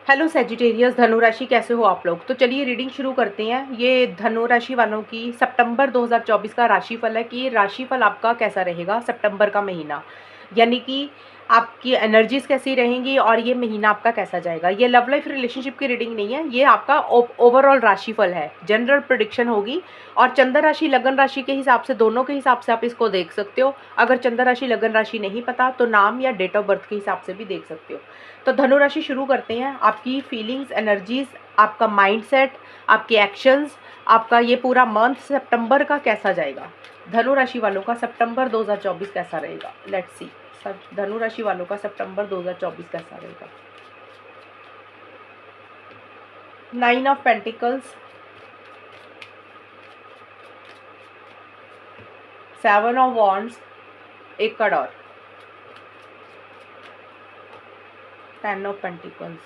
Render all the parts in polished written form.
Hello Sagittarius धनु राशि, कैसे हो आप लोग। तो चलिए रीडिंग शुरू करते हैं। ये धनु राशि वालों की सितंबर 2024 का राशिफल है कि राशिफल आपका कैसा रहेगा सितंबर का महीना, यानी कि आपकी एनर्जीज कैसी रहेंगी और ये महीना आपका कैसा जाएगा। ये लव लाइफ रिलेशनशिप की रीडिंग नहीं है, ये आपका ओवरऑल राशिफल है, जनरल प्रिडिक्शन होगी। और चंद्र राशि लगन राशि के हिसाब से, दोनों के हिसाब से आप इसको देख सकते हो। अगर चंद्र राशि लगन राशि नहीं पता तो नाम या डेट ऑफ बर्थ के हिसाब से भी देख सकते हो। तो धनु राशि शुरू करते हैं। आपकी फीलिंग्स, एनर्जीज, आपका माइंडसेट, आपके एक्शंस, आपका ये पूरा मंथ सितंबर का कैसा जाएगा। धनु राशि वालों का सितंबर 2024 कैसा रहेगा, लेट्स सी। धनु राशि वालों का सितंबर 2024 कैसा रहेगा। 9 ऑफ पेंटिकल्स, 7 ऑफ वॉन्ड्स, एक कार्ड और, 10 ऑफ पेंटिकल्स।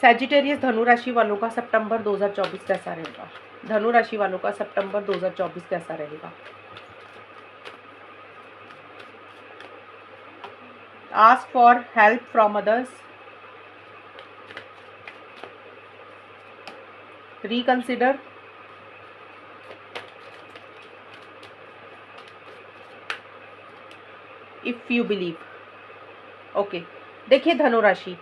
सैजिटेरियस धनु राशि वालों का सितंबर 2024 कैसा रहेगा। धनु राशि वालों का सितंबर 2024 कैसा रहेगा। Ask for help from others, reconsider, if you believe. Okay, देखिए धनु राशि,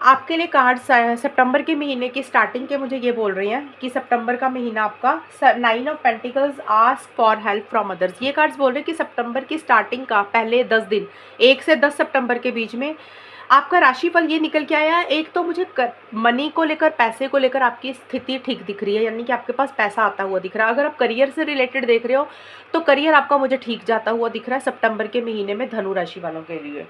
आपके लिए कार्ड सितंबर के महीने की स्टार्टिंग के मुझे ये बोल रहे हैं कि सितंबर का महीना आपका 9 of pentacles, ask for help from others. ये कार्ड्स बोल रहे हैं कि सितंबर की स्टार्टिंग का पहले 10 दिन, 1 से 10 सितंबर के बीच में आपका राशिफल ये निकल के आया है। एक तो मुझे मनी को लेकर, पैसे को लेकर आपकी स्थिति ठीक दिख रही है, यानी कि आपके पास पैसा आता हुआ दिख रहा है। अगर आप करियर से रिलेटेड देख रहे हो तो करियर आपका मुझे ठीक जाता हुआ दिख रहा है सितंबर के महीने में धनु राशि वालों के लिए।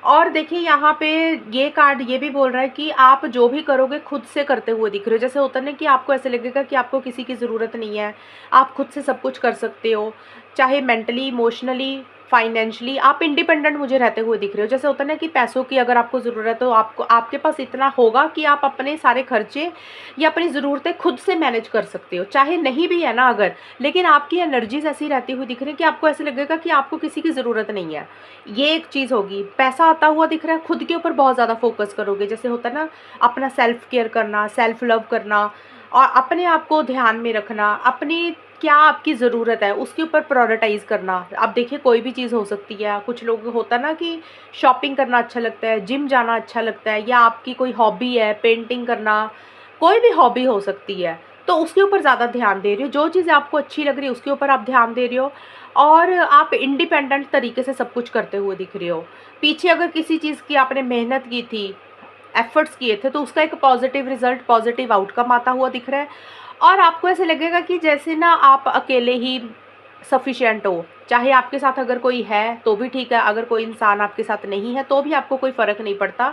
और देखिए यहाँ पे ये कार्ड ये भी बोल रहा है कि आप जो भी करोगे खुद से करते हुए दिख रहे हो। जैसे होता है ना कि आपको ऐसे लगेगा कि आपको किसी की ज़रूरत नहीं है, आप खुद से सब कुछ कर सकते हो, चाहे मेंटली, इमोशनली, फाइनेंशियली आप इंडिपेंडेंट मुझे रहते हुए दिख रहे हो। जैसे होता है ना कि पैसों की अगर आपको ज़रूरत है तो आपको, आपके पास इतना होगा कि आप अपने सारे खर्चे या अपनी ज़रूरतें खुद से मैनेज कर सकते हो, चाहे नहीं भी है ना अगर, लेकिन आपकी एनर्जीज ऐसी रहती हुई दिख रही है कि आपको ऐसे लगेगा कि आपको किसी की ज़रूरत नहीं है। ये एक चीज़ होगी। पैसा आता हुआ दिख रहा है, खुद के ऊपर बहुत ज़्यादा फोकस करोगे। जैसे होता है ना अपना सेल्फ केयर करना, सेल्फ लव करना और अपने आप को ध्यान में रखना, अपनी क्या आपकी ज़रूरत है उसके ऊपर प्रायोरिटाइज़ करना। अब देखिए कोई भी चीज़ हो सकती है, कुछ लोग होता है ना कि शॉपिंग करना अच्छा लगता है, जिम जाना अच्छा लगता है, या आपकी कोई हॉबी है पेंटिंग करना, कोई भी हॉबी हो सकती है, तो उसके ऊपर ज़्यादा ध्यान दे रही हो। जो चीज़ आपको अच्छी लग रही है उसके ऊपर आप ध्यान दे रहे हो और आप इंडिपेंडेंट तरीके से सब कुछ करते हुए दिख रहे हो। पीछे अगर किसी चीज़ की आपने मेहनत की थी, एफर्ट्स किए थे, तो उसका एक पॉजिटिव रिजल्ट, पॉजिटिव आउटकम आता हुआ दिख रहा है। और आपको ऐसे लगेगा कि जैसे ना आप अकेले ही सफिशिएंट हो, चाहे आपके साथ अगर कोई है तो भी ठीक है, अगर कोई इंसान आपके साथ नहीं है तो भी आपको कोई फ़र्क नहीं पड़ता।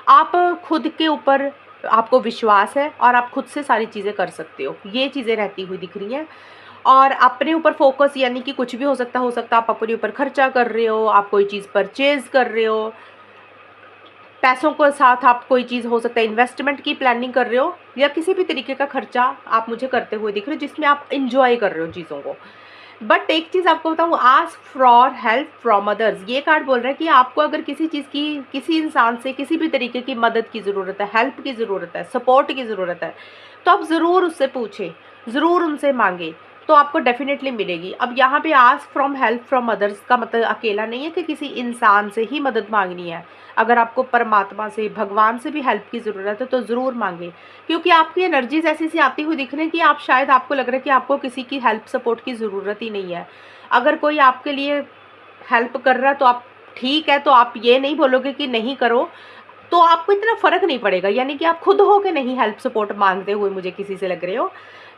आप खुद के ऊपर, आपको विश्वास है और आप खुद से सारी चीज़ें कर सकते हो। ये चीज़ें रहती हुई दिख रही हैं। और अपने ऊपर फोकस, यानी कि कुछ भी हो सकता आप अपने ऊपर खर्चा कर रहे हो, आप कोई चीज़ परचेज कर रहे हो, पैसों को साथ आप कोई चीज़ हो सकता है इन्वेस्टमेंट की प्लानिंग कर रहे हो, या किसी भी तरीके का खर्चा आप मुझे करते हुए दिख रहे हो जिसमें आप इंजॉय कर रहे हो चीज़ों को। बट एक चीज़ आपको बताऊँ, ask for help from others. ये कार्ड बोल रहा है कि आपको अगर किसी चीज़ की, किसी इंसान से किसी भी तरीके की मदद की ज़रूरत है, हेल्प की ज़रूरत है, सपोर्ट की ज़रूरत है, तो आप ज़रूर उससे पूछें, ज़रूर उनसे मांगें, तो आपको डेफिनेटली मिलेगी। अब यहाँ पे ask from help from others का मतलब अकेला नहीं है कि किसी इंसान से ही मदद मांगनी है। अगर आपको परमात्मा से, भगवान से भी हेल्प की ज़रूरत है तो ज़रूर मांगे, क्योंकि आपकी एनर्जीज ऐसी सी आती हुई दिख रही है कि आप शायद, आपको लग रहा है कि आपको किसी की हेल्प सपोर्ट की ज़रूरत ही नहीं है। अगर कोई आपके लिए हेल्प कर रहा है तो आप, ठीक है, तो आप ये नहीं बोलोगे कि नहीं करो, तो आपको इतना फ़र्क नहीं पड़ेगा। यानी कि आप खुद हो के नहीं हेल्प सपोर्ट मांगते हुए मुझे किसी से लग रहे हो।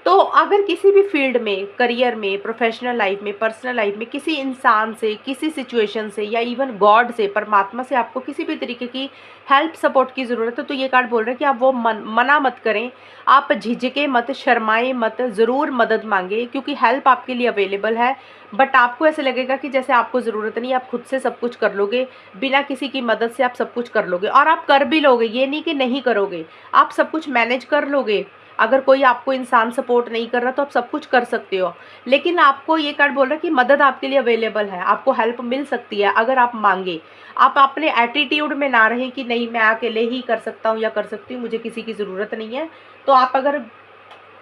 तो अगर किसी भी फील्ड में, करियर में, प्रोफेशनल लाइफ में, पर्सनल लाइफ में किसी इंसान से, किसी सिचुएशन से, या इवन गॉड से, परमात्मा से आपको किसी भी तरीके की हेल्प सपोर्ट की ज़रूरत है, तो ये कार्ड बोल रहे हैं कि आप वो मना मत करें, आप झिझके मत, शर्माएं मत, ज़रूर मदद मांगे, क्योंकि हेल्प आपके लिए अवेलेबल है। बट आपको ऐसे लगेगा कि जैसे आपको ज़रूरत नहीं, आप खुद से सब कुछ कर लोगे, बिना किसी की मदद से आप सब कुछ कर लोगे, और आप कर भी लोगे, ये नहीं कि नहीं करोगे, आप सब कुछ मैनेज कर लोगे। अगर कोई आपको इंसान सपोर्ट नहीं कर रहा तो आप सब कुछ कर सकते हो, लेकिन आपको ये कार्ड बोल रहा है कि मदद आपके लिए अवेलेबल है, आपको हेल्प मिल सकती है अगर आप मांगे। आप अपने एटीट्यूड में ना रहें कि नहीं मैं अकेले ही कर सकता हूँ या कर सकती हूँ, मुझे किसी की ज़रूरत नहीं है। तो आप अगर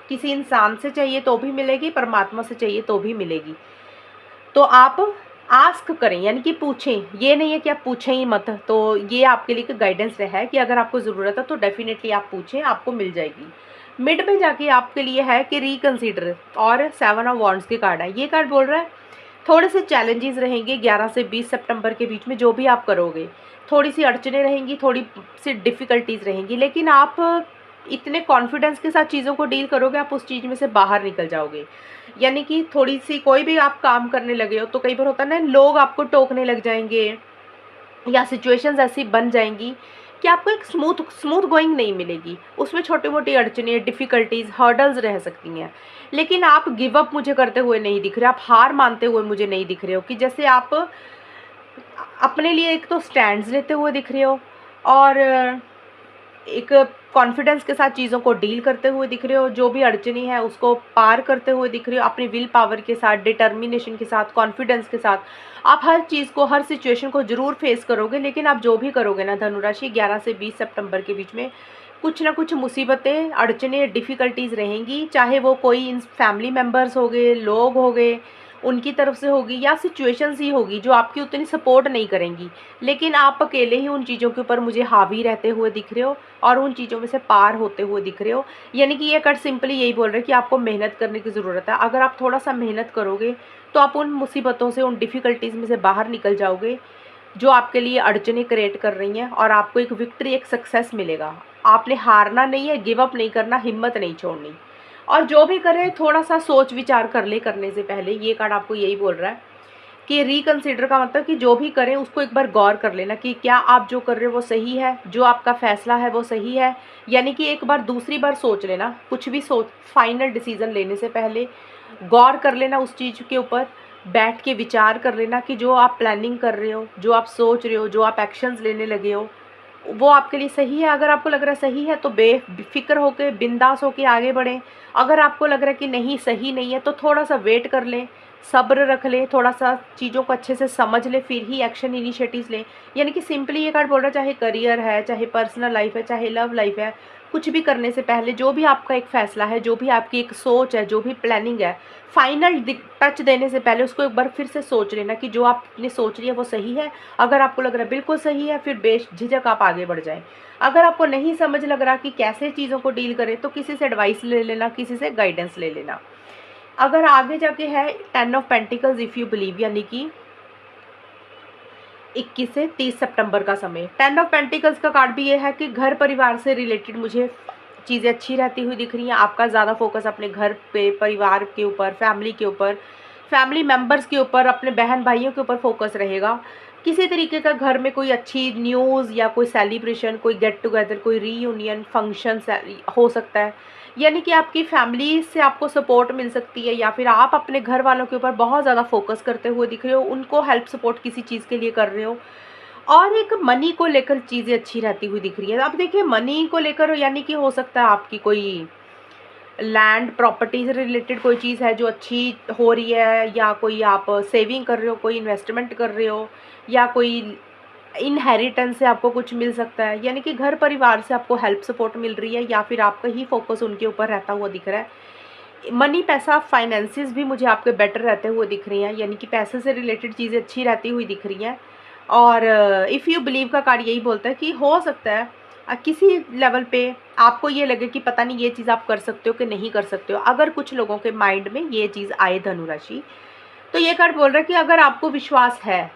किसी इंसान से चाहिए तो भी मिलेगी, परमात्मा से चाहिए तो भी मिलेगी। तो आप आस्क करें, यानी कि पूछें, ये नहीं है कि आप पूछें ही मत। तो ये आपके लिए एक गाइडेंस है कि अगर आपको ज़रूरत है तो डेफिनेटली आप पूछें, आपको मिल जाएगी। मिड में जाके आपके लिए है कि रिकंसीडर, और 7 ऑफ वॉन्ड्स के कार्ड है। ये कार्ड बोल रहा है थोड़े से चैलेंजेस रहेंगे 11 से 20 सितंबर के बीच में, जो भी आप करोगे थोड़ी सी अड़चने रहेंगी, थोड़ी सी डिफ़िकल्टीज रहेंगी, लेकिन आप इतने कॉन्फिडेंस के साथ चीज़ों को डील करोगे, आप उस चीज़ में से बाहर निकल जाओगे। यानी कि थोड़ी सी कोई भी आप काम करने लगे हो तो कई बार होता है ना, लोग आपको टोकने लग जाएंगे या सिचुएशंस ऐसी बन जाएंगी कि आपको एक स्मूथ स्मूथ गोइंग नहीं मिलेगी, उसमें छोटी मोटी अड़चनें, डिफ़िकल्टीज, हर्डल्स रह सकती हैं। लेकिन आप गिव अप मुझे करते हुए नहीं दिख रहे, आप हार मानते हुए मुझे नहीं दिख रहे हो, कि जैसे आप अपने लिए एक तो स्टैंड्स लेते हुए दिख रहे हो, और एक कॉन्फिडेंस के साथ चीज़ों को डील करते हुए दिख रहे हो, जो भी अड़चनी है उसको पार करते हुए दिख रहे हो, अपनी विल पावर के साथ, डिटर्मिनेशन के साथ, कॉन्फिडेंस के साथ। आप हर चीज़ को, हर सिचुएशन को ज़रूर फेस करोगे, लेकिन आप जो भी करोगे ना धनुराशि, 11 से 20 सितंबर के बीच में कुछ ना कुछ मुसीबतें, अड़चनें, डिफ़िकल्टीज़ रहेंगी, चाहे वो कोई इन फैमिली मेम्बर्स हो गए, लोग हो गए, उनकी तरफ से होगी, या सिचुएशंस ही होगी जो आपकी उतनी सपोर्ट नहीं करेंगी, लेकिन आप अकेले ही उन चीज़ों के ऊपर मुझे हावी रहते हुए दिख रहे हो और उन चीज़ों में से पार होते हुए दिख रहे हो। यानी कि ये कार्ड सिंपली यही बोल रहे हैं कि आपको मेहनत करने की ज़रूरत है। अगर आप थोड़ा सा मेहनत करोगे तो आप उन मुसीबतों से, उन डिफ़िकल्टीज़ में से बाहर निकल जाओगे जो आपके लिए अड़चनें क्रिएट कर रही हैं, और आपको एक विक्ट्री, एक सक्सेस मिलेगा। आपने हारना नहीं है, गिव अप नहीं करना, हिम्मत नहीं छोड़नी, और जो भी करें थोड़ा सा सोच विचार कर ले करने से पहले। ये कार्ड आपको यही बोल रहा है कि रिकंसिडर का मतलब कि जो भी करें उसको एक बार गौर कर लेना कि क्या आप जो कर रहे हो वो सही है, जो आपका फैसला है वो सही है। यानी कि एक बार, दूसरी बार सोच लेना, कुछ भी सोच, फाइनल डिसीजन लेने से पहले गौर कर लेना उस चीज़ के ऊपर, बैठ के विचार कर लेना कि जो आप प्लानिंग कर रहे हो, जो आप सोच रहे हो, जो आप एक्शंस लेने लगे हो, वो आपके लिए सही है। अगर आपको लग रहा है सही है तो बेफिक्र होके, बिंदास होके आगे बढ़ें। अगर आपको लग रहा है कि नहीं, सही नहीं है, तो थोड़ा सा वेट कर लें, सब्र रख लें, थोड़ा सा चीज़ों को अच्छे से समझ लें, फिर ही एक्शन इनिशिएटिव्स लें। यानी कि सिंपली ये कार्ड बोल रहा है, चाहे करियर है, चाहे पर्सनल लाइफ है, चाहे लव लाइफ है, कुछ भी करने से पहले जो भी आपका एक फ़ैसला है, जो भी आपकी एक सोच है, जो भी प्लानिंग है, फाइनल टच देने से पहले उसको एक बार फिर से सोच लेना कि जो आपने सोच लिया वो सही है। अगर आपको लग रहा है बिल्कुल सही है, फिर बेझिझक आप आगे बढ़ जाएं। अगर आपको नहीं समझ लग रहा कि कैसे चीज़ों को डील करें, तो किसी से एडवाइस ले लेना, किसी से गाइडेंस ले लेना। अगर आगे जाके है 10 of pentacles, if you believe, यानी कि 21 से 30 सितंबर का समय। 10 ऑफ पेंटिकल्स का कार्ड भी ये है कि घर परिवार से रिलेटेड मुझे चीज़ें अच्छी रहती हुई दिख रही हैं। आपका ज़्यादा फोकस अपने घर पे, परिवार के ऊपर, फैमिली के ऊपर, फैमिली मेम्बर्स के ऊपर, अपने बहन भाइयों के ऊपर फोकस रहेगा। किसी तरीके का घर में कोई अच्छी न्यूज़ या कोई सेलिब्रेशन, कोई गेट टुगेदर, कोई रीयूनियन फंक्शन हो सकता है। यानी कि आपकी फैमिली से आपको सपोर्ट मिल सकती है, या फिर आप अपने घर वालों के ऊपर बहुत ज़्यादा फोकस करते हुए दिख रहे हो, उनको हेल्प सपोर्ट किसी चीज़ के लिए कर रहे हो। और एक मनी को लेकर चीज़ें अच्छी रहती हुई दिख रही है। अब देखिए, मनी को लेकर यानी कि हो सकता है आपकी कोई लैंड प्रॉपर्टी से रिलेटेड कोई चीज़ है जो अच्छी हो रही है, या कोई आप सेविंग कर रहे हो, कोई इन्वेस्टमेंट कर रहे हो, या कोई इनहेरिटेंस से आपको कुछ मिल सकता है। यानी कि घर परिवार से आपको हेल्प सपोर्ट मिल रही है, या फिर आपका ही फोकस उनके ऊपर रहता हुआ दिख रहा है। मनी, पैसा, फाइनेंसिस भी मुझे आपके बेटर रहते हुए दिख रही हैं, यानी कि पैसे से रिलेटेड चीज़ें अच्छी रहती हुई दिख रही हैं। और इफ़ यू बिलीव का कार्ड यही बोलता है कि हो सकता है किसी लेवल पे आपको ये लगे कि पता नहीं ये चीज़ आप कर सकते हो कि नहीं कर सकते हो। अगर कुछ लोगों के माइंड में ये चीज़ आए धनुराशि, तो ये कार्ड बोल रहा है कि अगर आपको विश्वास है,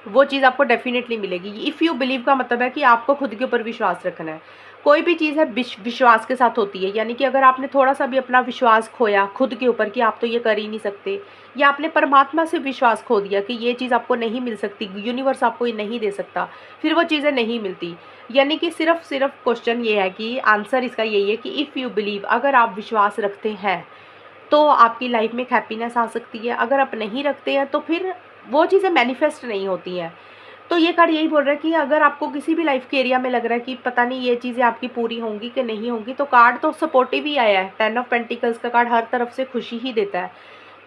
वो चीज़ आपको डेफिनेटली मिलेगी। इफ़ यू बिलीव का मतलब है कि आपको खुद के ऊपर विश्वास रखना है। कोई भी चीज़ है विश्वास के साथ होती है। यानी कि अगर आपने थोड़ा सा भी अपना विश्वास खोया खुद के ऊपर कि आप तो ये कर ही नहीं सकते, या आपने परमात्मा से विश्वास खो दिया कि ये चीज़ आपको नहीं मिल सकती, यूनिवर्स आपको ये नहीं दे सकता, फिर वो चीज़ें नहीं मिलती। यानी कि सिर्फ क्वेश्चन ये है कि आंसर इसका यही है कि इफ़ यू बिलीव, अगर आप विश्वास रखते हैं तो आपकी लाइफ में एक हैप्पीनेस आ सकती है। अगर आप नहीं रखते हैं तो फिर वो चीज़ें मैनिफेस्ट नहीं होती हैं। तो ये कार्ड यही बोल रहा है कि अगर आपको किसी भी लाइफ के एरिया में लग रहा है कि पता नहीं ये चीज़ें आपकी पूरी होंगी कि नहीं होंगी, तो कार्ड तो सपोर्टिव ही आया है। 10 ऑफ पेंटिकल्स का कार्ड हर तरफ से खुशी ही देता है।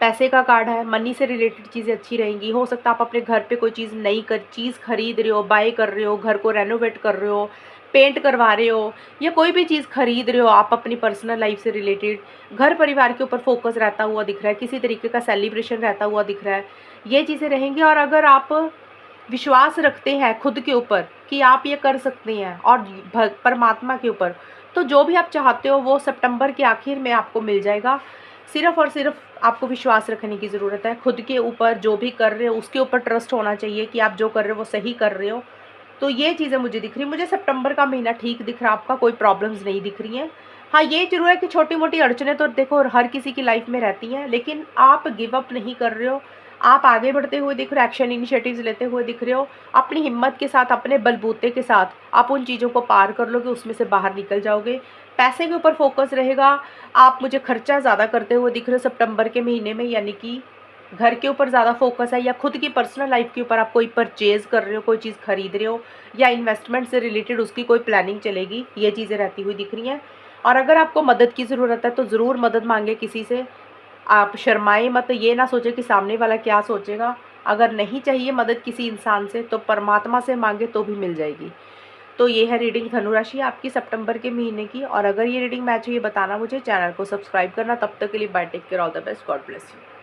पैसे का कार्ड है, मनी से रिलेटेड चीज़ें अच्छी रहेंगी। हो सकता है आप अपने घर पे कोई चीज़ खरीद रहे हो, बाय कर रहे हो, घर को रेनोवेट कर रहे हो, पेंट करवा रहे हो, या कोई भी चीज़ खरीद रहे हो आप अपनी पर्सनल लाइफ से रिलेटेड। घर परिवार के ऊपर फोकस रहता हुआ दिख रहा है, किसी तरीके का सेलिब्रेशन रहता हुआ दिख रहा है, ये चीज़ें रहेंगी। और अगर आप विश्वास रखते हैं खुद के ऊपर कि आप ये कर सकते हैं और परमात्मा के ऊपर, तो जो भी आप चाहते हो वो सितंबर के आखिर में आपको मिल जाएगा। सिर्फ़ और सिर्फ आपको विश्वास रखने की ज़रूरत है खुद के ऊपर। जो भी कर रहे हो उसके ऊपर ट्रस्ट होना चाहिए कि आप जो कर रहे हो वो सही कर रहे हो। तो ये चीज़ें मुझे दिख रही, मुझे सितंबर का महीना ठीक दिख रहा है, आपका कोई प्रॉब्लम्स नहीं दिख रही हैं। हाँ, ये ज़रूर है कि छोटी-मोटी अड़चनें तो देखो हर किसी की लाइफ में रहती हैं, लेकिन आप गिव अप नहीं कर रहे हो। आप आगे बढ़ते हुए दिख रहे हो, एक्शन इनिशिएटिव्स लेते हुए दिख रहे हो। अपनी हिम्मत के साथ, अपने बलबूते के साथ आप उन चीज़ों को पार कर लोगे, उसमें से बाहर निकल जाओगे। पैसे के ऊपर फोकस रहेगा। आप मुझे खर्चा ज़्यादा करते हुए दिख रहे हो सितंबर के महीने में, यानी कि घर के ऊपर ज़्यादा फोकस है, या खुद की पर्सनल लाइफ के ऊपर आप कोई परचेज़ कर रहे हो, कोई चीज़ खरीद रहे हो, या इन्वेस्टमेंट से रिलेटेड उसकी कोई प्लानिंग चलेगी, ये चीज़ें रहती हुई दिख रही हैं। और अगर आपको मदद की ज़रूरत है तो ज़रूर मदद मांगे किसी से। आप शर्माएं मत, ये ना सोचें कि सामने वाला क्या सोचेगा। अगर नहीं चाहिए मदद किसी इंसान से तो परमात्मा से मांगे तो भी मिल जाएगी। तो ये है रीडिंग धनु राशि आपकी सितंबर के महीने की। और अगर ये रीडिंग मैच हुई बताना मुझे, चैनल को सब्सक्राइब करना। तब तक के लिए bye, take care, all the best, God bless you.